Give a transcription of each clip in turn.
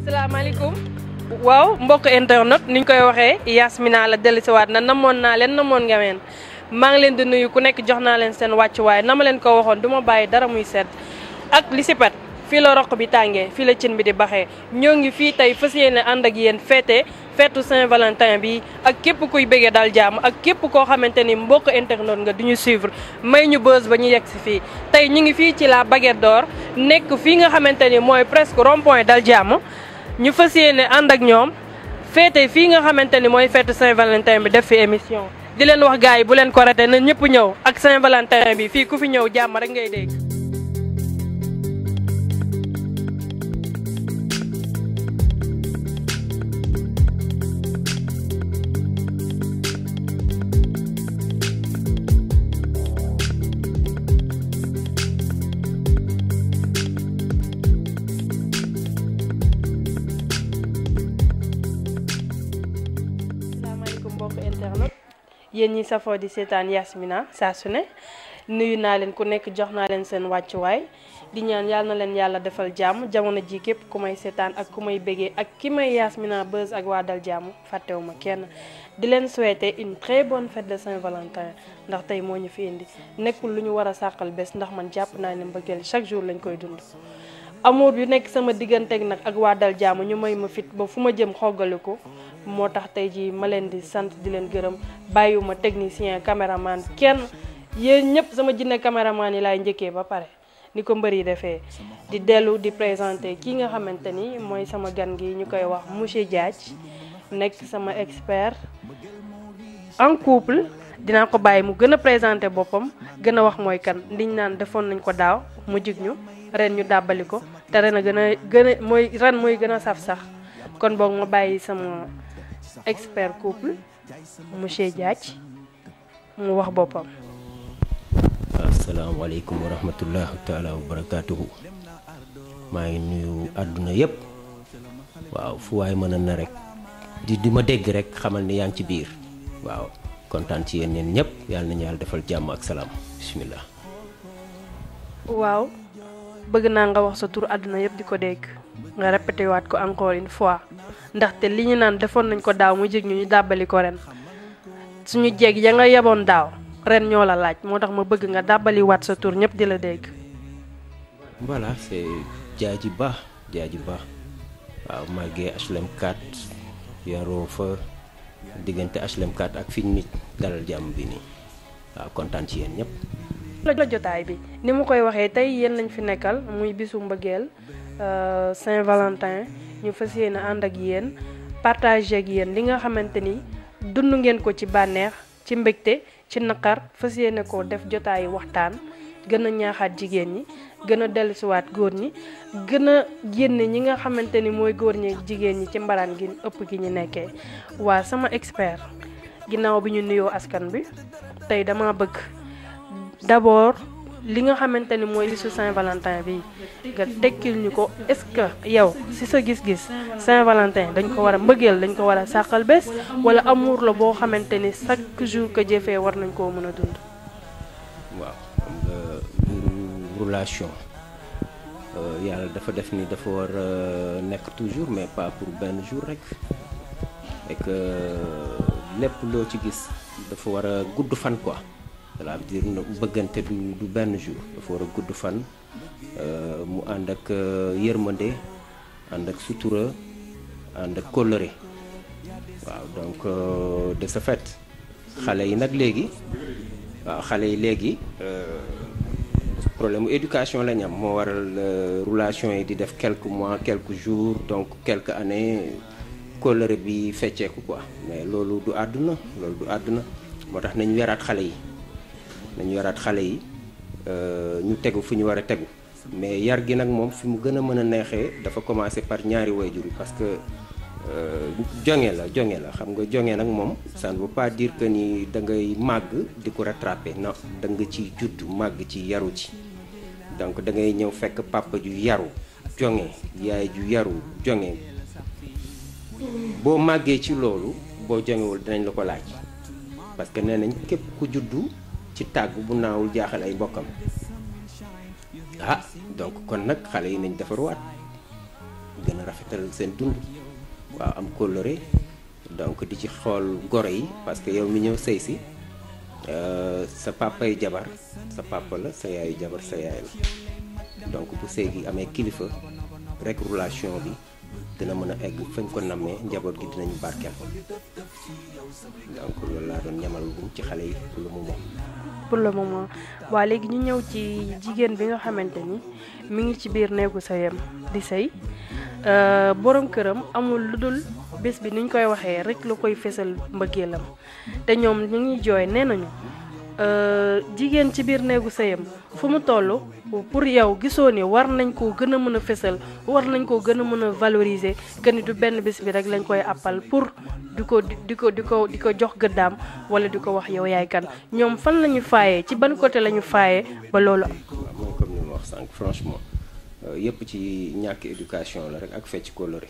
salaamaaleykum waaw mbokk internet niñ koy waxee Yasmina la dellusiwaat na namoon naa leen namoon nga meen maa ngi leen di nuyu ku nekk jox naa leen seen wàccuwaay na ma leen ko waxoon du ma bàyyi dara muy sedd ak li si pet fii la roq bi tàngee fii la cin bi di baxee ñoo ngi fii tey fas yéene ànd ak yéen feetu Saint-Valentin bi ak képp kuy bëggee dal jàmm ak képp koo xamante ni mbokk internet nga duñu suivre may ñu buzz ba ñu yegg si fii tey ñu ngi fii ci la Baguette d'Or nekk fii nga xamante ni mooy presque rond-point dal jàmm ñu fas yéene ànd ak ñoom feete fii nga xamante ni mooy feetu Saint-Valentin bi def fi émission di leen wax gars yi bu leen ko raté na ñëpp ñëw ak Saint-Valentin bi fii ku fi ñëw jàmm rek ngay dégg. internet yéen ñi safoo di seetaan Yasmina saa su ne nuyu naa leen ku nekk jox naa leen seen wàccuwaay di ñaan yàlla na leen yàlla defal jàmm jamono ji képp ku may seetaan ak ku may bégee ak ki may Yasmina buzz ak waa dal jàmm fàttewuma kenn di leen souhaiter une très bonne fête de Saint-Valentin ndax tey moo ñu fi indi nekkul lu ñu war a sàqal bés ndax man jàpp naa ne mbëggeel chaque jour lañ koy dund amour yu nekk sama digganteeg nag ak waa dal jàmm ñu may ma fit ba fu ma jëm xoggaliku moo tax tey jii ma leen di sant di leen gërëm bàyyiwuma technicien caméraman kenn yéen ñëpp sama jinne caméraman yi laay njëkkee ba pare ni ko mbër yi defee di dellu di présenter kii nga xamante ni mooy sama gan gi ñu koy wax monsieur Diadj nekk sama expert en couple dinaa ko bàyyi mu gën a présenter boppam gën a wax mooy kan liñ naan defoon nañ ko daaw mu jig ñu ren ñu dàbbali ko te ren a ren mooy gën a saf sax kon boog ma bàyyi sama expert couple monsieur Diadj mu wax boppam. asalaamaaleykum wa rahmatullahi taala wa barakaatuhu maa ngi nuyu àdduna yëpp waaw fu waay mën a na rek di ma dégg rek xamal ni yaa ngi ci biir waaw kontaan ci yéen ñeen ñëpp yàlla nañu yàlla defal jàmm ak salaam bismillah. waaw bëgg naa nga wax sa tur àdduna yëpp di ko dégg nga répété waat ko encore une fois ndaxte li ñu naan defoon nañ ko daaw mu jig ñu dàbbali ko ren suñu jeeg ya nga yeboon daaw ren ñoo la laaj moo tax ma bëgg nga dàbbali waat sa tur ñëpp di la dégg. voilà c'est Diadji Ba waaw màggee HLM 4 yaroo fa diggante HLM 4 ak fi nit dalal jàmm bi nii waaw kontaan ci yéen ñëpp. la jotaay bi ni mu koy waxee tey yéen lañ fi nekkal muy bisu mbëggeel Saint-Valentin ñu fas yéene ànd ak yéen partager ak yéen li nga xamante ni dund ngeen ko ci bànneex ci mbégte ci naqar fas yéene ko def jotaayu waxtaan gën a ñaaxaat jigéen ñi gën a dellusiwaat góor ñi gën a génne ñi nga xamante ni mooy góor ñi jigéen ñi ci mbaraan gi ëpp gi ñu nekkee waa sama expert ginnaaw bi ñu nuyoo askan bi tey dama bëgg d'abord li nga xamante ni mooy bisu Saint-Valentin bi nga tekkil ñu ko est-ce que yow ci sa gis-gis Saint-Valentin dañ ko war a mbëggeel dañ ko war a sàqal bés wala amour la boo xamante ni chaque jour que jëfee war nañ koo mën a dund. waaw xam nga relation yàlla dafa def ni dafa war a nekk toujours mais pas pour benn jour rek et que lépp loo ci gis dafa war a gudd fan quoi. cela veut dire bëggante du benn jour dafa war a gudd fan mu ànd ak yërmande ànd ak sutura ànd ak kóllëre waaw donc de ce fait xale yi nag léegi waaw xale yi léegi problème mu éducation la ñu am moo waral relation yi di def quelques mois quelques jours donc quelques années kóllëre bi fecceeku quoi mais loolu du àdduna moo tax nañu yaraat xale yi. nañu yaraat xale yi ñu tegu fu ñu war a tegu mais yar gi nag moom fi mu gën a mën a neexee dafa commencer par ñaari waajur yi parce que jonge la xam nga jonge nag moom ça ne veut pas dire que ni da ngay màgg di ko rattraper non da nga ci judd màgg ci yaru ci donc da ngay ñëw fekk papa ju yaru jonge yaay ju yaru jonge boo màggee ci loolu boo jongewul dinañ la ko laaj parce que nee nañ képp ku juddu ci tàgg bu naawul jaaxal ay mbokkam donc kon nag xale yi nañ defaruwaat gën a rafetal seen dund waaw am kóllëre donc di ci xool goro yi parce que yow mi ñëw sëy si sa papay jabar sa papa la sa yaayu jabar sa yaay la donc bu sëy gi amee kilifa rek relation bi dina mën a egg fañ ko nammee njaboot gi dinañu barkeel donc loolu laa doon ñamal gum ci xale yi pour le moment. pour le moment waa léegi ñu ñëw ci jigéen bi nga xamante ni mi ngi ci biir néegu sëyam di sëy borom këram amul lu dul bés bi niñ koy waxee rek la koy fesal mbëggeelam te ñoom ñu ngi jooy nee nañu jigéen ci biir néegu sëyam fu mu toll pour yow gisoo ni war nañ koo gën a mën a fesal war nañ koo gën a mën a valoriser que ni du benn bés bi rek lañ koy appal pour di ko jox gëddaam wala di ko wax yow yaay kan ñoom fan la ñu faayee ci ban côté la ñu faayee ba loolu am. waaw mooy comme ni ma wax sànq franchement yëpp ci ñàkk éducation la rek ak fecc kóllëre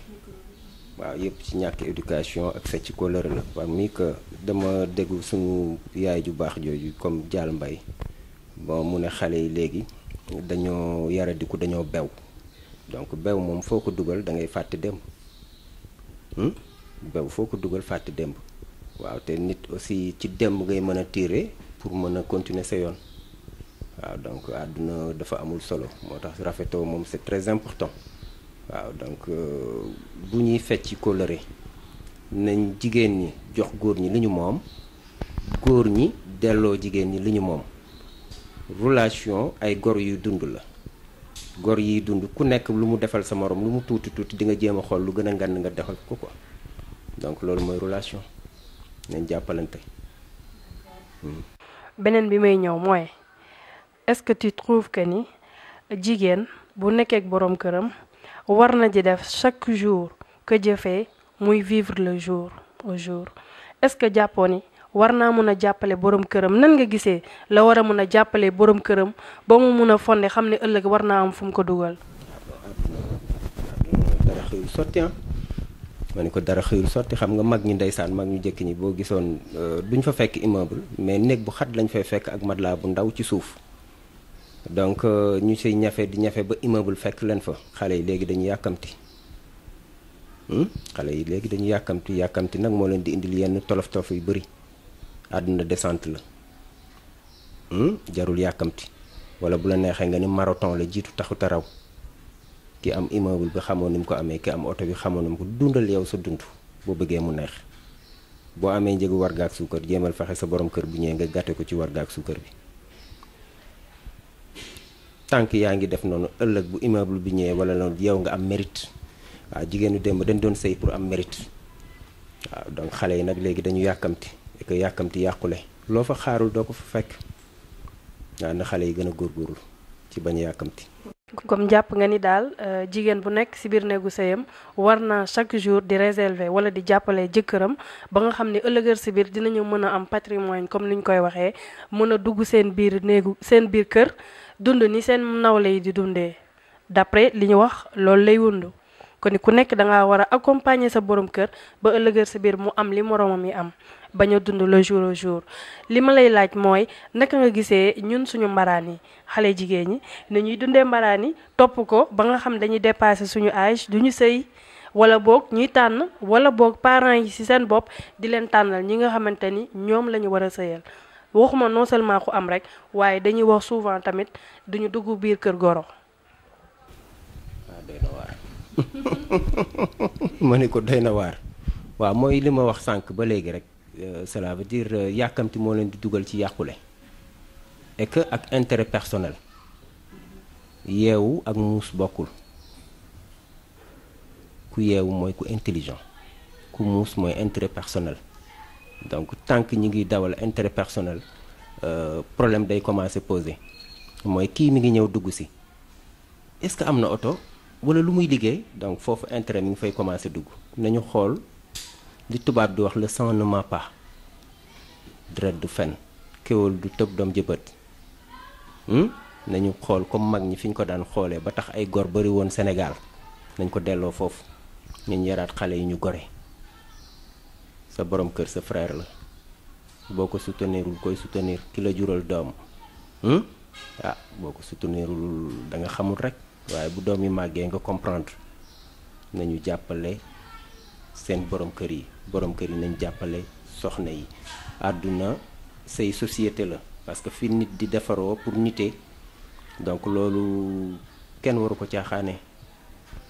waaw yëpp ci ñàkk éducation ak fecc kóllëre la waaw mii que dama déglu suñu yaay ju baax jooju comme Dial Mbaye bon mu ne xale yi léegi dañoo yaradiku dañoo bew donc bew moom foo ko dugal da ngay fàtte démb bew foo ko dugal fàtte démb waaw te nit aussi ci démb ngay mën a tirer pour mën a continuer sa yoon waaw donc àdduna dafa amul solo moo tax rafetoo moom c'est très important waaw donc bu ñuy fecc kóllëre nañ jigéen ñi jox góor ñi li ñu moom góor ñi delloo jigéen ñi li ñu moom relation ay gor yuy dund la gor yiy dund ku nekk lu mu defal sa morom lu mu tuuti tuuti di nga jéem a xool lu gën a ngand nga defal ko quoi donc loolu mooy relation nañ jàppalante. beneen bi may ñëw mooy est-ce que tu trouves que ni jigéen bu nekkee ak borom këram war na di def chaque jour que jëfee muy vivre le jour au jour est-ce que jàppoo ni war naa mën a jàppale borom këram nan nga gisee la war a mën a jàppale borom këram ba mu mun a fonde xam ne ëllëg war naa am fu mu ko dugal. dara xëyul sotti ma ni ko dara xëyul sotti xam nga mag ñi ndeysaan mag ñu jëkk ñi boo gisoon duñ fa fekk immeuble mais néeg bu xat lañ fay fekk ak matelas bu ndaw ci suuf donc ñu siy ñafe di ñafe ba immeuble fekk leen fa xale yi léegi dañu yàkkamti xale yi léegi dañu yàkkamti nag moo leen di indil yenn tolof tolof yu bëri àdduna descente la jarul yàkkamti wala bu la neexee nga ni marathon la jiitu taxut a raw ki am immeuble bi xamoon ni mu ko amee ki am oto bi xamoon ni mu ko dundal yow sa dund boo bëggee mu neex boo amee njëgu warga ak suukar jéemal fexe sa borom kër bu ñëwee nga gàtte ko ci warga ak suukar bi tànk yaa ngi def noonu ëllëg bu immeuble bi ñëwee wala noonu yow nga am mérite waaw jigéenu démb dañ doon sëy pour am mérite waaw donc xale yi nag léegi dañu yàkkamti et que yàkkamti yàqule loo fa xaarul doo ko fa fekk waaw na xale yi gën a góorgóorlu ci bañ a yàkkamti. comme jàpp nga ni daal jigéen bu nekk ci biir néegu sëyam war na chaque jour di réserver wala di jàppale jëkkëram ba nga xam ne ëllëgër ci biir dinañu mën a am patrimoine comme ni ñu koy waxee mën a dugg seen biir kër dund ni seen nawle yi di dundee d'après li ñu wax loolu lay wundu kon ku nekk da ngaa war a accompagner sa borom kër ba ëllëgër ci biir mu am li moroomam yi am bañ a dund le jour au jour li ma lay laaj mooy naka nga gisee ñun suñu mbaraan yi xale jigéen ñi ni ñuy dundee mbaraan yi topp ko ba nga xam dañuy dépasser suñu âge duñu sëy wala boog ñuy tànn wala boog parents yi ci seen bopp di leen tànnal ñi nga xamante ni ñoom la ñu war a sëyal waxuma non seulement ku am rek waaye dañuy wax souvent tamit duñu dugg biir kër goro. waaw doy na waar ma ne ko doy na waar waaw mooy li ma wax sànq ba léegi rek cela veut dire yàkkamti moo leen di dugal ci yàqule et que ak intérêt personnel yeewu ak muus bokkul ku yeewu mooy ku intelligent ku muus mooy intérêt personnel donc tant que ñi ngi dawal intérêt personnel problème day commencer poser mooy kii mi ngi ñëw dugg si est-ce que am na oto wala lu muy liggéey donc foofu intérêt mi ngi fay commencer dugg nañu xool li tubaab di wax le sang ne ment pas deret du fen kéwal du tëb doom jëbët nañu xool comme mag ñi fi ñu ko daan xoolee ba tax ay gor bari woon Sénégal nañ ko delloo foofu ñu yaraat xale yi ñu gore sa borom kër sa frère la boo ko soutenirul koy soutenir ki la jural doom boo ko soutenirul da nga xamul rek waaye bu doom yi màggee nga comprendre nañu jàppale seen borom kër yi nañu jàppale soxna yi. àdduna say société la parce que fi nit di defaroo pour nite donc loolu kenn waru ko caaxaane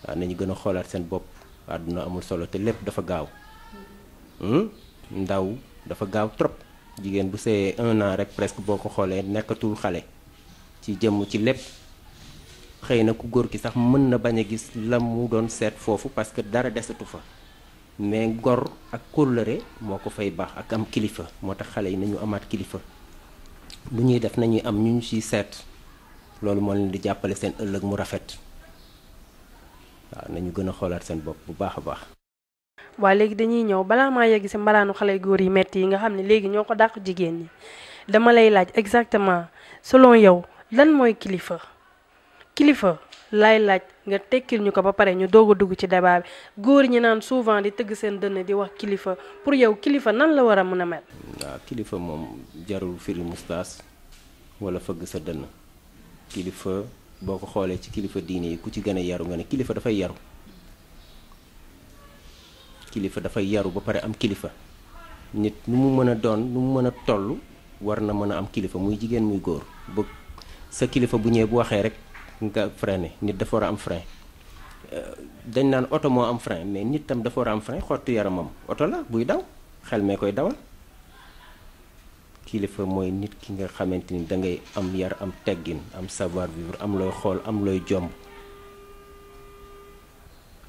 waaw nañu gën a xoolaat seen bopp àdduna amul solo te lépp dafa gaaw ndaw dafa gaaw trop jigéen bu see 1 an rek presque boo ko xoolee nekkatul xale ci jëmm ci lépp xëy na ku góor ki sax mën na bañ a gis la mu doon seet foofu parce que dara desatu fa mais gor ak kóllëre moo ko fay baax ak am kilifa moo tax xale yi nañu amaat kilifa lu ñuy def nañuy am ñu ciy seet loolu moo leen di jàppale seen ëllëg mu rafet waaw nañu gën a xoolaat seen bopp bu baax a baax. waa léegi dañuy ñëw balaa maa yegg ci mbaraanu xale góor yi metti yi nga xam ne léegi ñoo ko dàq jigéen ñi dama lay laaj exactement selon yow lan mooy kilifa laay laaj nga tekkil ñu ko ba pare ñu doog a dugg ci débat bi góor ñi naan souvent di tëgg seen dënn di wax kilifa pour yow kilifa nan la war a mën a mel. waaw kilifa moom jarul firi mustaas wala fëgg sa dënn kilifa boo ko xoolee ci kilifa diine yi ku ci gën a yaru nga ne kilifa dafay yaru. kilifa dafay yaru ba pare am kilifa nit nu mu mën a doon nu mu mën a toll war na mën a am kilifa muy jigéen muy góor ba sa kilifa bu ñëwee bu waxee rek nga freiné nit dafa war a am frein dañ naan oto moo am frein mais nit tam dafa war a am frein xottu yaramam oto la buy daw xel mee koy dawal kilifa mooy nit ki nga xamante ni dangay am yar am teggin am savoir vivre am looy xool am looy jomb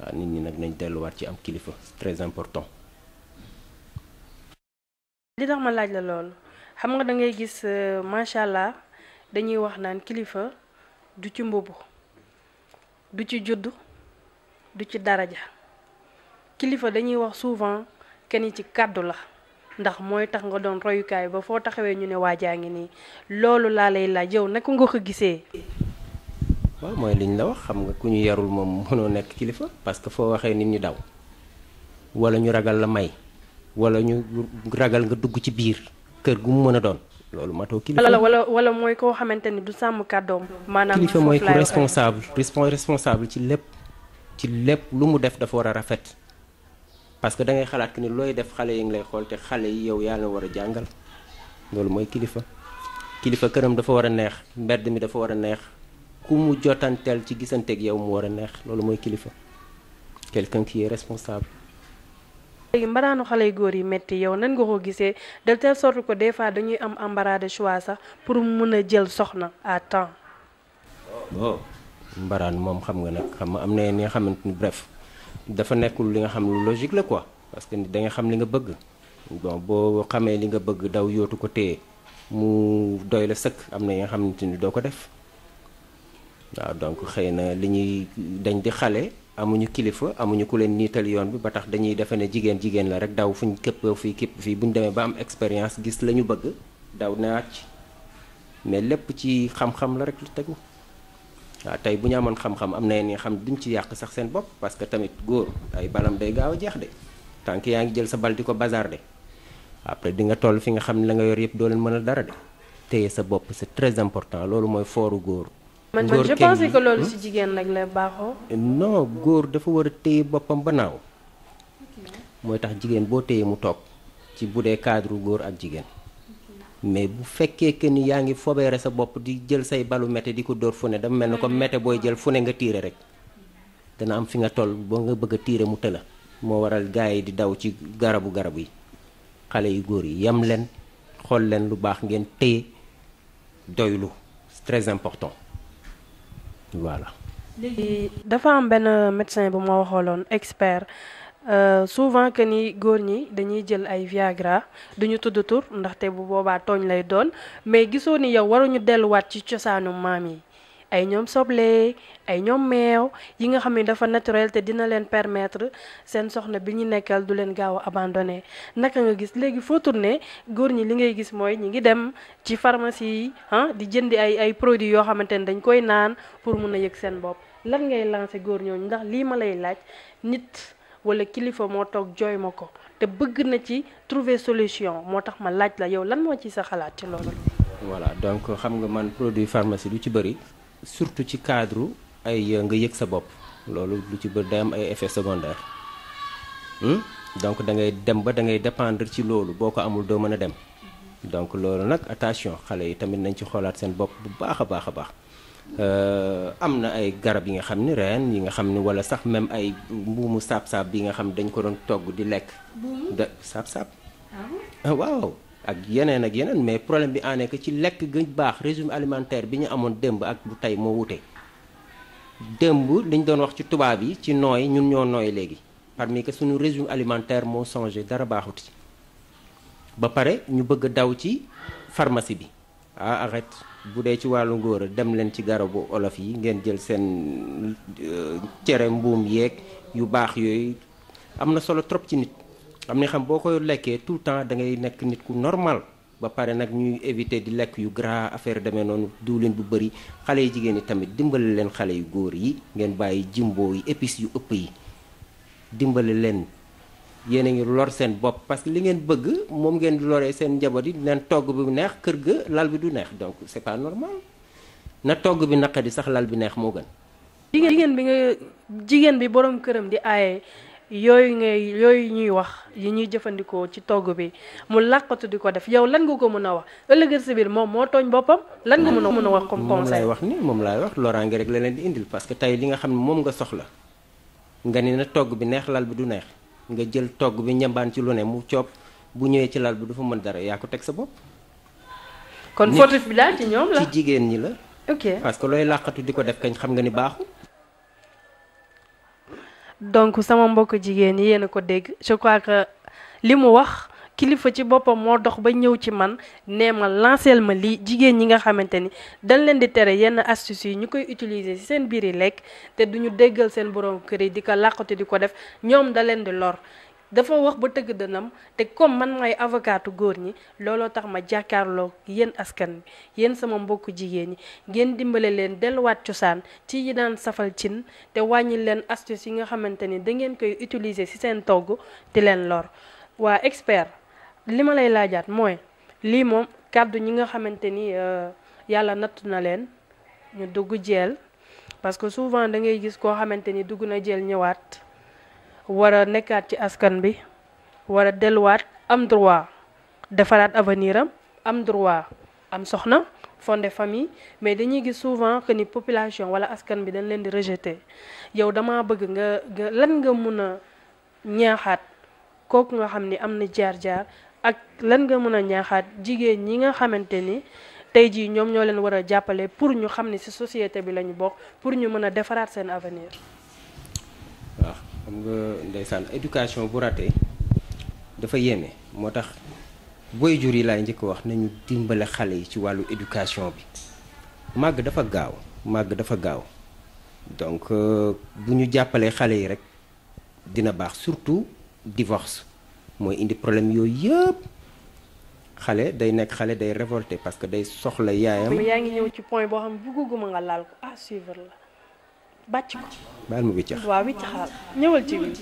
waaw nit ñi nag nañ delluwaat ci am kilifa c'est très important. li tax ma laaj la loolu xam nga da ngay gis macha allah dañuy wax naan kilifa du ci mbubu du ci juddu du ci daraja kilifa dañuy wax souvent kenn ci kàddu la ndax mooy tax nga doon royukaay ba foo taxawee ñu ne waajaa ngi nii loolu laa lay laaj yow naka nga ko gisee. waaw mooy liñ la wax xam nga ku ñu yarul moom mënoo nekk kilifa parce que foo waxee nit ñi daw wala ñu ragal la may wala ñu ragal nga dugg ci biir kër gu mu mën a doon loolu matoo kilifa. wala mooy koo xamante ni du sàmm kàddoom. maanaam kilifa mooy ku responsable ci lépp lu mu def dafa war a rafet parce que da ngay xalaat que ni looy def xale yi ngi lay xool te xale yi yow yaa la war a jàngal loolu mooy kilifa. kilifa këram dafa war a neex mbedd mi dafa war a neex. ku mu jotanteel ci gisanteeg yow mu war a neex loolu mooy kilifa quelqu'un qui est responsable. léegi mbaraanu xale yu góor yi metti yow nan nga ko gisee de telle sorte que des fois dañuy am embarras de choix sax pour mën a jël soxna à temps. mbaraan moom xam nga nag xam nga am na ni nga xamante ni bref dafa nekkul li nga xam lu logique la quoi parce que da nga xam li nga bëgg bon boo xamee li nga bëgg daw yootu ko téye mu doy la sëkk am na yi nga xamante ni doo ko def. waaw donc xëy na li ñuy dañ di xale amuñu kilifa amuñu ku leen niital yoon bi ba tax dañuy defe ne jigéen la rek daw fuñ képp fii bu ñu demee ba am expérience gis la ñu bëgg daw naat ci mais lépp ci xam-xam la rek lu tegu waaw tey bu ñu amoon xam-xam am na yenn xam duñ ci yàq sax seen bopp parce que tamit góor ay balam day gaaw a jeex de tant que yaa ngi jël sa bal di ko bazarder après di nga toll fi nga xam ne la nga yor yëpp doo leen mën a dara de téye sa bopp c'est très important loolu mooy fooru góor. man je pensais que loolu ci jigéen nag la baaxoo. non góor dafa war a téye boppam ba naaw mooy tax jigéen boo téye mu toog ci bu dee cadre góor ak jigéen mais bu fekkee que ni yaa ngi fobeere sa bopp di jël say balu mete di ko dóor fu ne dama mel ne comme mete booy jël fu ne nga tiire rek dana am fi nga toll boo nga bëgg a tiire mu tëla moo waral gars yi di daw ci garab yi xale yu góor yi yam leen xool leen lu baax ngeen téye doylu c'est très important. voilà. léegi dafa am benn médecin bu ma waxooloon expert souvent que ni góor ñi dañuy jël ay Viagra duñu tudd tur ndaxte bu boobaa tooñ lay doon mais gisoo ni yow waruñu delluwaat ci cosaanu maam yi ay ñoom soble ay ñoom meew yi nga xam ne dafa naturel te dina leen permettre seen soxna bi ñu nekkal du leen gaaw a abandonné naka nga gis léegi foo tourné góor ñi li ngay gis mooy ñi ngi dem ci pharmacie yi di jëndi ay produits yoo xamante ne dañ koy naan pour mun a yëg seen bopp lan ngay lancé góor ñooñu ndax lii ma lay laaj nit wala kilifa moo toog jooy ma ko te bëgg na ci trouver solution moo tax ma laaj la yow lan moo ci sa xalaat ci loolu. voilà donc xam nga man produit pharmacie lu ci bëri surtout ci cadre ay nga yëg sa bopp loolu lu ci bëri day am ay effets secondaires donc da ngay dem ba da ngay dépendre ci loolu boo ko amul doo mën a dem donc loolu nag attention xale yi tamit nañ ci xoolaat seen bopp bu baax a baax a baax am na ay garab yi nga xam ni reen yi nga xam ni wala sax même ay mbuumu saab-saab bi nga xam dañ ko doon togg di lekk da saab-saab waaw ak yeneen mais problème bi en est que ci lekk gën baax régime alimentaire bi ñu amoon démb ak bu tey moo wute démb liñ doon wax ci tubaab yi ci nooy ñun ñoo nooy léegi parmi que suñu régime alimentaire moo changé dara baaxut ci ba pare ñu bëgg a daw ci pharmacie bi arrête bu dee ci wàllu ngóor a dem leen ci garabu olof yi ngeen jël seen cere mbuum yeeg yu baax yooyu am na solo trop ci nit am na xam boo koy lekkee tout le temps da ngay nekk nit ku normal ba pare nag ñuy éviter di lekk yu gras affaire demee noonu diwlin bu bëri xale yi jigéen ñi tamit dimbale leen xale yu góor yi ngeen bàyyi jimbo yi épices yu ëpp yi dimbale leen yéen a ngi lor seen bopp parce que li ngeen bëgg moom ngeen di loree seen njaboot yi leen togg bi neex kër ga lal bi du neex donc c'est pas normal na togg bi naqadi sax lal bi neex moo gën. jigéen bi borom këram di aaye yooyu ñuy wax yi ñuy jëfandikoo ci togg bi mu làqatu di ko def yow lan nga ko mën a wax ëllëgër si biir moom moo tooñ boppam lan nga mën a wax comme conseil. moom laay wax loraange rek la leen di indil parce que tey li nga xam ne moom nga soxla nga ni na togg bi neex lal bi du neex nga jël togg bi ñambaan ci lu ne mu coob bu ñëwee ci lal bi du fa mën dara yaa ko teg sa bopp. kon fautif bi daal ci ñoom la ci jigéen ñi la. ok parce que looy làqatu di ko def kañ xam nga ni baaxul. donc sama mbokk jigéen yi yéen a ko dégg je crois que li mu wax kilifa ci boppam moo dox ba ñëw ci man nee ma lanceel ma lii jigéen ñi nga xamante ni dañ leen di tere yenn astuces yi ñu koy utiliser ci seen biir yi lekk te duñu déggal seen borom kër yi di ko làqatu di ko def ñoom da leen di lor. dafa wax ba tëgg dënam te comme man may avocatu góor ñi looloo tax ma jàkkaarloo yéen askan bi yéen sama mbokku jigéen ñi ngeen dimbale leen delluwaat cosaan ci yi daan safal cin te wàññi leen astuce yi nga xamante ni da ngeen koy utiliser ci seen togg di leen lor. waa expert li ma lay laajaat mooy lii moom kàddu ñi nga xamante ni yàlla natt na leen ñu dugg jeel parce que souvent da ngay gis koo xamante ni dugg na jeel ñëwaat. war a nekkaat ci askan bi war a delluwaat am droit defaraat avenir am droit am soxna fonder famille mais dañuy gis souvent que ni population wala askan bi dañ leen di rejeter yow dama bëgg nga lan nga mun a ñaaxaat kooku nga xam ni am na jaar-jaar ak lan nga mën a ñaaxaat jigéen ñi nga xamante ni tey jii ñoom ñoo leen war a jàppale pour ñu xam ni ci société bi la ñu bokk pour ñu mën a defaraat seen avenir. waaw xam nga ndeysaan éducation bu raté dafa yéeme moo tax booy jur yi laay njëkk wax nañu dimbale xale yi ci wàllu éducation bi màgg dafa gaaw donc bu ñu jàppalee xale yi rek dina baax surtout divorce mooy indi problème yooyu yëpp xale day nekk xale day révolté parce que day soxla yaayam. yaa ngi ñëw ci point boo xam ne bëgguma nga laal ko à suivre la. bàcc ko baal ma wiccax waaw wiccaxal ñëwal ci bi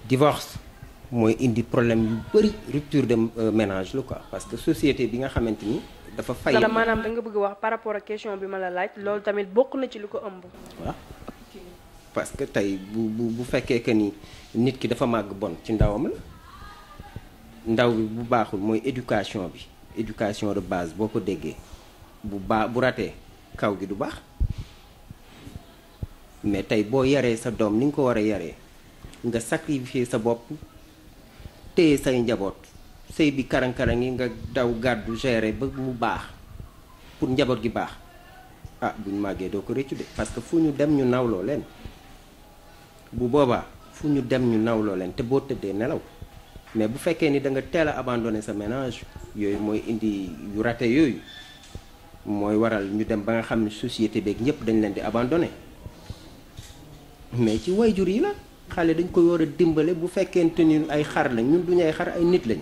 divorce mooy indi problème yu bëri rupture de ménage la quoi parce que société bi nga xamante ni dafa fay maanaam da nga bëgg wax par rapport ak question bi ma la laaj loolu tamit bokk na ci lu ko ëmb. waaw parce que tey bu fekkee que ni nit ki dafa màgg bon ci ndawam la ndaw bi bu baaxul mooy éducation de base boo ko déggee bu ratee kaw gi du baax. mais tey boo yaree sa doom ni nga ko war a yaree nga sacrifier sa bopp téye say njaboot sëy bi karang-karang yi nga daw gàddu gérer ba mu baax pour njaboot gi baax buñ màggee doo ko réccu de parce que fu ñu dem ñu nawloo leen bu boobaa fu ñu dem ñu nawloo leen te boo tëddee nelaw mais bu fekkee ni da nga teel a abandonné sa ménage yooyu mooy indi yu raté yooyu mooy waral ñu dem ba nga xam ne société beeg ñëpp dañ leen di abandonné. mais ci wayjur yi la xale dañ koy war a dimbale bu fekkente ni ay xar lañ ñun duñu ay xar ay nit lañ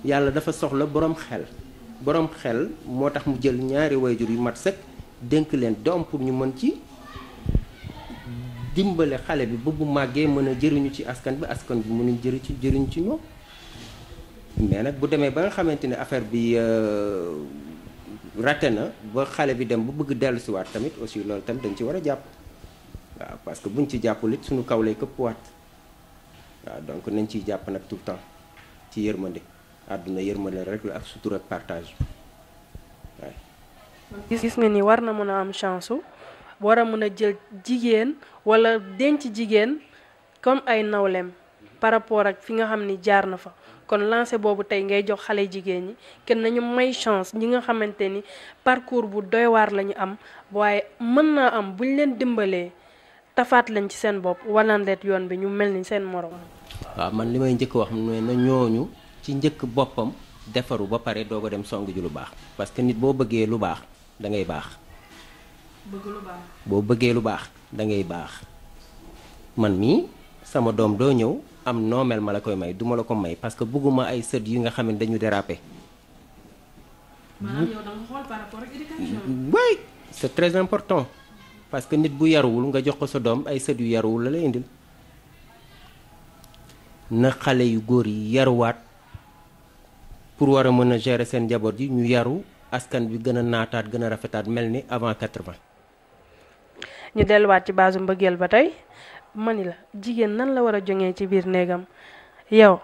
yàlla dafa soxla borom xel moo tax mu jël ñaari wayjur yu mat sëkk dénk leen doom pour ñu mën ci dimbale xale bi ba bu màggee mën a jëriñu ci askan bi mënuñ jëriñu ci ñoom mais nag bu demee ba nga xamante ne affaire bi raté na ba xale bi dem bu bëgg dellusiwaat tamit aussi loolu tamit dañ ci war a jàpp waaw parce que buñ ci jàppul it suñu kaw lay këpp waat waaw donc nañ ciy jàpp nag tout le temps ci yërmande àdduna yërmande rek la ak sutura ak partage waaye. gis nga ni war na mën a am chance su war a mën a jël jigéen wala denc jigéen comme ay nawleem par rapport ak fi nga xam ni jaar na fa kon lancé boobu tey ngay jox xale jigéen ñi kenn nañu may chance ñi nga xamante ni parcours bu doy waar la ñu am waaye mën naa am buñ leen dimbalee tafaat lañ ci seen bopp walandeet yoon bi ñu mel ni seen morom. waaw man li may njëkk wax mooy na ñooñu ci njëkk boppam defaru ba pare doog a dem song ji lu baax parce que nit boo bëggee lu baax da ngay baax. boo bëggee lu baax da ngay baax man mii sama doom doo ñëw am noomel ma la koy may duma la ko may parce que bëgguma ay sët yu nga xam ne dañu déraper. maanaam yow da nga xool par rapport ak éducation. oui c'est très important parce que nit bu yaruwul nga jox ko sa doom ay sët yu yaruwul la lay indil na xale yu góor yi yaruwaat pour war a mën a gérer seen njaboot yi ñu yaru askan bi gën a naataat gën a rafetaat mel ni avant 80. ñu delluwaat ci base mbëggeel ba tey mani la jigéen nan la war a jógee ci biir néegam yow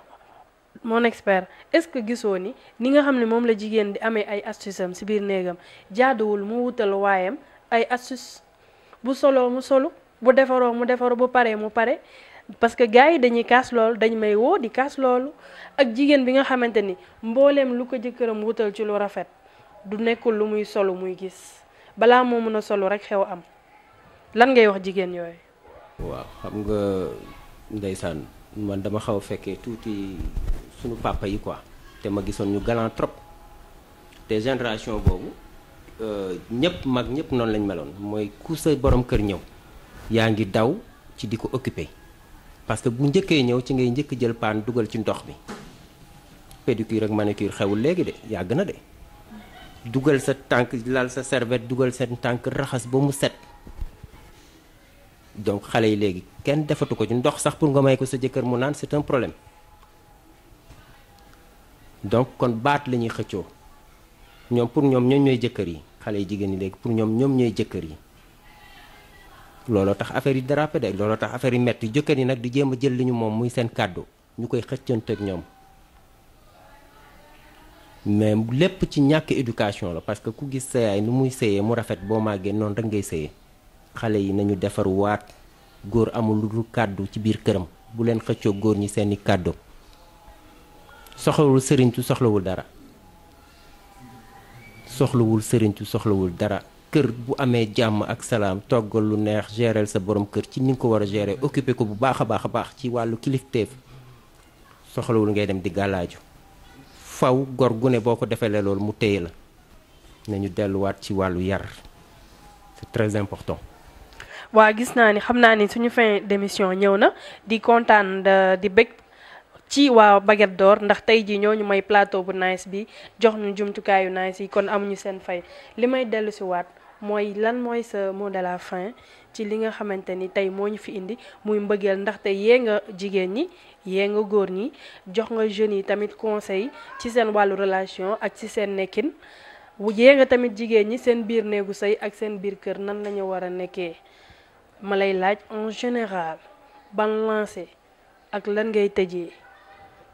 mon expert est-ce que gisoo ni nga xam ne moom la jigéen di amee ay astuce am ci biir néegam jaaduwul mu wutal waayam ay astuce bu soloo mu solu bu defaroo mu defaru bu paree mu pare parce que gars yi dañuy kaas loolu dañ may woo di kaas loolu ak jigéen bi nga xamante ni mbooleem lu ko jëkkëram wutal ci lu rafet du nekkul lu muy solu muy gis balaa moo mën a solu rek xew am lan ngay wax jigéen yooyu. waaw xam nga ndeysaan man dama xaw a fekkee tuuti sunu papa yi quoi te ma gisoon ñu galant trop te génération boobu ñëpp mag ñëpp noonu lañ meloon mooy ku sa borom kër ñëw yaa ngi daw ci di ko occuper parce que bu njëkkee ñëw ci ngay njëkk jël paan dugal ci ndox bi pédicure ak manucure xewul léegi de yàgg na de dugal sa tànk lal sa serviette dugal seen tànk raxas ba mu set. donc xale yi léegi kenn defatu ko ci ndox sax pour nga may ko sa jëkkër mu naan c'est un problème donc kon baat la ñuy xëccoo ñoom pour ñoom ñooy jëkkër yi xale yi jigéen ñi léegi pour ñoom ñooy jëkkër yi looloo tax affaire yi dérapé de looloo tax affaire yi metti jëkkër yi nag di jéem a jël li ñu moom muy seen kàddu ñu koy xëccanteeg ñoom mais lépp ci ñàkk éducation la parce que ku gis sa yaay nu muy sëyee mu rafet boo màggee noonu rek ngay sëyee xale yi nañu defar waat góor amul lu dul kàddu ci biir këram bu leen xëccoo góor ñi seeni kàddu soxlawul sëriñtu soxlawul dara soxlawul dara kër bu amee jàmm ak salaam toggal lu neex gérer sa borom kër ci ni nga ko war a gérer occuper ko bu baax a baax ci wàllu kilifteef soxlawul ngay dem di gàllaaju faw gor gu ne boo ko defalee loolu mu téye la nañu delluwaat ci wàllu yar c'est très important. waa gis naa ni xam naa ni suñu fin d'émission ñëw na di kontaan di bëgg ci waa Baguette d'Or ndax tey jii ñoo ñu may plateau bu nice bi jox ñu jumtukaayu nice yi kon amuñu seen fay li may dellu si waat mooy lan mooy sa mot de la fin ci li nga xamante ni tey moo ñu fi indi muy mbëggeel ndaxte yee nga jigéen ñi yee nga góor ñi jox nga jeunes yi tamit conseil ci seen wàllu relation ak ci seen nekkin yee nga tamit jigéen ñi seen biir néegu sëy ak seen biir kër nan lañu war a nekkee. ma lay laaj en général ban lancé ak lan ngay tëjee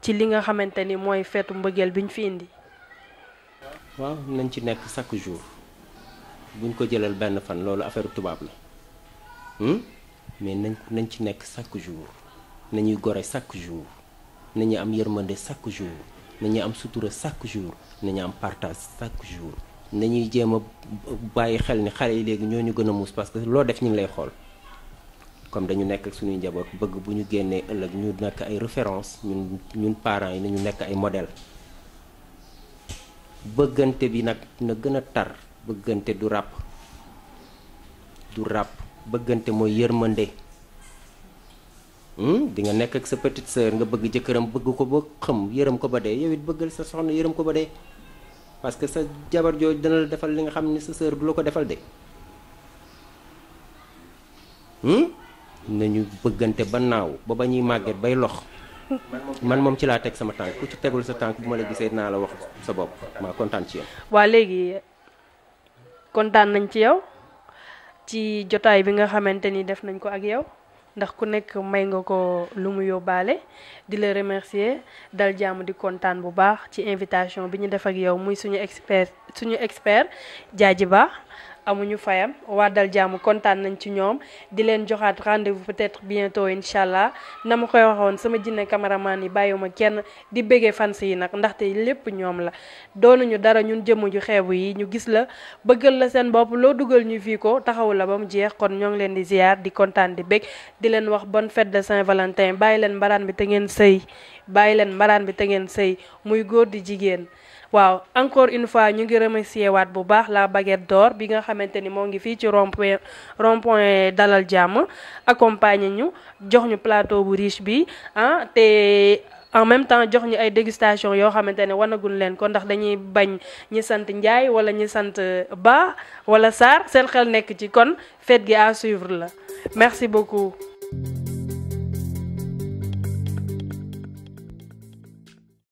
ci li nga xamante ni mooy feetu mbëggeel bi ñu fi indi. waaw nañ ci nekk chaque jour buñ ko jëlal benn fan loolu affaire tubaab la mais nañ ci nekk chaque jour nañuy gore chaque jour nañu am yërmande chaque jour nañu am sutura chaque jour nañu am partage chaque jour nañuy jéem a bàyyi xel ni xale yi léegi ñoo ñu gën a muus parce que loo def ñu ngi lay xool. comme dañu nekk ak suñuy njaboot bëgg bu ñu génnee ëllëg ñu nekk ay référence ñun parents yi nañu nekk ay modèle bëggante bi nag na gën a tar bëggante du ràpp bëggante mooy yërmande di nga nekk ak sa petite sœur nga bëgg jëkkëram bëgg ko ba xam yërëm ko ba dee yow it bëggal sa soxna yërëm ko ba dee parce que sa jabar jooju dana la defal li nga xam ni sa sœur du la ko defal de nañu bëggante ba naaw ba ñuy màgget bay lox man moom ci laa teg sama tànk ku ci tegul sa tànk bu ma la gisee dinaa la wax sa bopp maa kontaan ci yow. waa léegi kontaan nañ ci yow ci jotaay bi nga xamante ni def nañ ko ak yow ndax ku nekk may nga ko lu mu yóbbaale di la remercier dal jàmm di kontaan bu baax ci invitation bi ñu def ak yow muy suñu expert Diadji Ba amuñu fayam waa dal jàmm kontaan nañ ci ñoom di leen joxaat rendez-vous peut-être bientôt incha allah na ma koy waxoon sama jinne cameraman yi bàyyiwuma kenn di béggee fans yi nag ndaxte lépp ñoom la doonuñu dara ñun jëmm ju xeebu yi ñu gis la bëggal la seen bopp loo dugal ñu fii ko taxawu la ba mu jeex kon ñoo ngi leen di ziar di kontaan di bég di leen wax bonne fête de Saint-Valentin bàyyi leen mbaraan bi te ngeen sëy muy góor di jigéen waaw encore une fois ñu ngi remercier waat bu baax la baguette d'or bi nga xamante ni moo ngi fii ci rond-point dalal jàmm accompagner ñu jox ñu plateau bu riche bi te en même temps jox ñu ay dégustation yoo xamante ne wanagul leen ko ndax dañuy bañ ñi sant Ndiaye wala ñi sant Ba wala Sarr seen xel nekk ci kon fête gi à suivre la merci beaucoup